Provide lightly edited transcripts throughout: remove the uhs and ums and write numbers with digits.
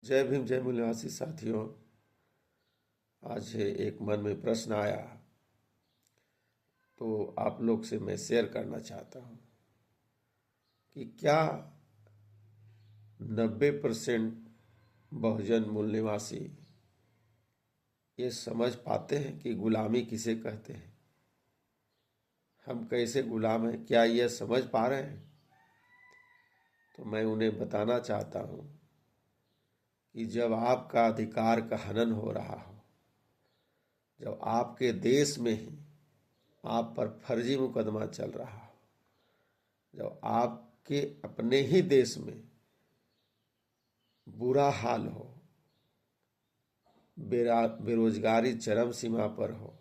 जय भीम जय मूल्यवासी साथियों। आज एक मन में प्रश्न आया तो आप लोग से मैं शेयर करना चाहता हूँ कि क्या 90% बहुजन मूल निवासी ये समझ पाते हैं कि गुलामी किसे कहते हैं, हम कैसे गुलाम हैं, क्या ये समझ पा रहे हैं? तो मैं उन्हें बताना चाहता हूँ कि जब आपका अधिकार का हनन हो रहा हो, जब आपके देश में ही आप पर फर्जी मुकदमा चल रहा हो, जब आपके अपने ही देश में बुरा हाल हो, बेरोजगारी चरम सीमा पर हो,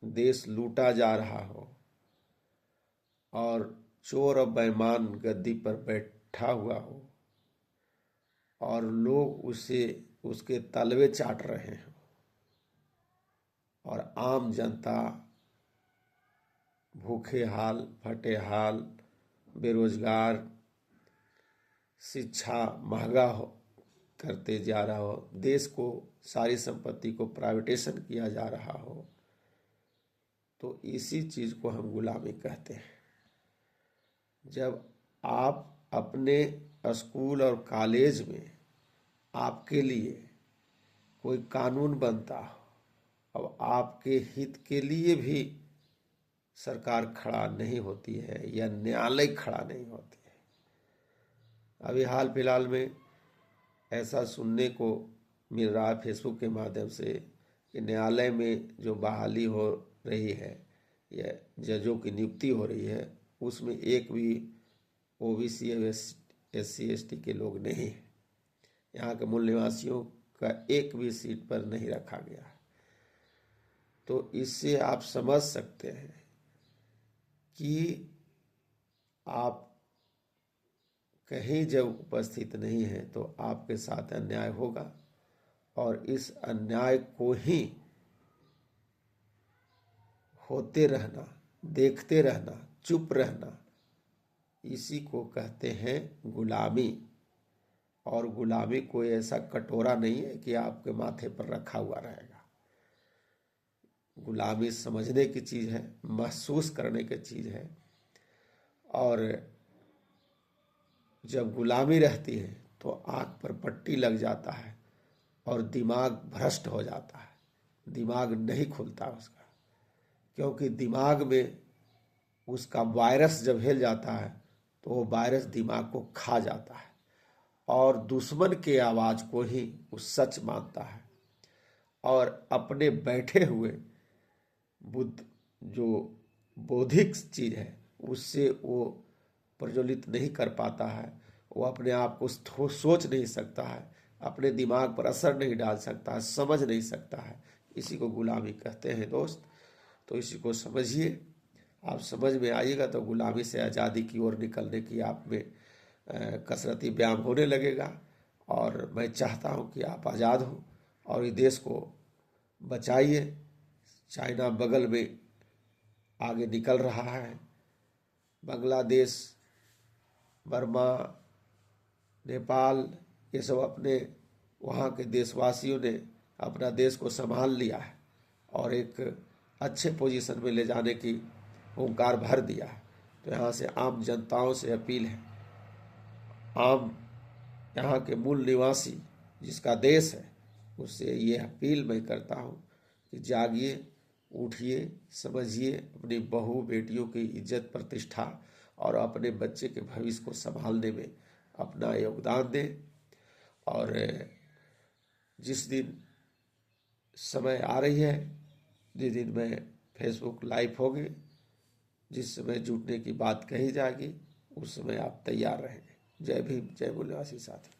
देश लूटा जा रहा हो और चोर और बेईमान गद्दी पर बैठा हुआ हो और लोग उसके तलवे चाट रहे हो और आम जनता भूखे हाल, फटे हाल, बेरोजगार, शिक्षा महंगा हो करते जा रहा हो, देश को सारी संपत्ति को प्राइवेटेशन किया जा रहा हो, तो इसी चीज को हम गुलामी कहते हैं। जब आप अपने स्कूल और कॉलेज में आपके लिए कोई कानून बनता हो, अब आपके हित के लिए भी सरकार खड़ा नहीं होती है या न्यायालय खड़ा नहीं होती है। अभी हाल फिलहाल में ऐसा सुनने को मिल रहा है फेसबुक के माध्यम से कि न्यायालय में जो बहाली हो रही है या जजों की नियुक्ति हो रही है, उसमें एक भी ओबीसी या SC ST के लोग नहीं हैं। यहाँ के मूल निवासियों का एक भी सीट पर नहीं रखा गया है। तो इससे आप समझ सकते हैं कि आप कहीं जब उपस्थित नहीं है तो आपके साथ अन्याय होगा और इस अन्याय को ही होते रहना, देखते रहना, चुप रहना, इसी को कहते हैं गुलामी। और गुलामी कोई ऐसा कटोरा नहीं है कि आपके माथे पर रखा हुआ रहेगा। गुलामी समझने की चीज है, महसूस करने की चीज है। और जब गुलामी रहती है तो आंख पर पट्टी लग जाता है और दिमाग भ्रष्ट हो जाता है, दिमाग नहीं खुलता उसका, क्योंकि दिमाग में उसका वायरस जब हिल जाता है तो वो वायरस दिमाग को खा जाता है और दुश्मन के आवाज को ही वो सच मानता है और अपने बैठे हुए बुद्ध जो बौद्धिक चीज है उससे वो प्रज्वलित नहीं कर पाता है। वो अपने आप को सोच नहीं सकता है, अपने दिमाग पर असर नहीं डाल सकता है, समझ नहीं सकता है। इसी को गुलामी कहते हैं दोस्त। तो इसी को समझिए, आप समझ में आइएगा तो गुलामी से आज़ादी की ओर निकलने की आप में कसरती व्यायाम होने लगेगा। और मैं चाहता हूं कि आप आज़ाद हों और इस देश को बचाइए। चाइना बगल में आगे निकल रहा है, बांग्लादेश, बर्मा, नेपाल, ये सब अपने वहाँ के देशवासियों ने अपना देश को संभाल लिया है और एक अच्छे पोजीशन में ले जाने की हुंकार भर दिया है। तो यहाँ से आम जनताओं से अपील है, आम यहाँ के मूल निवासी जिसका देश है, उससे ये अपील मैं करता हूँ कि जागिए, उठिए, समझिए, अपनी बहू बेटियों की इज्जत प्रतिष्ठा और अपने बच्चे के भविष्य को संभालने में अपना योगदान दें। और जिस दिन समय आ रही है, जिस दिन में फेसबुक लाइव होगी, जिस समय जुटने की बात कही जाएगी, उस समय आप तैयार रहेंगे। जय भीम जय मूल्यवासी साथी।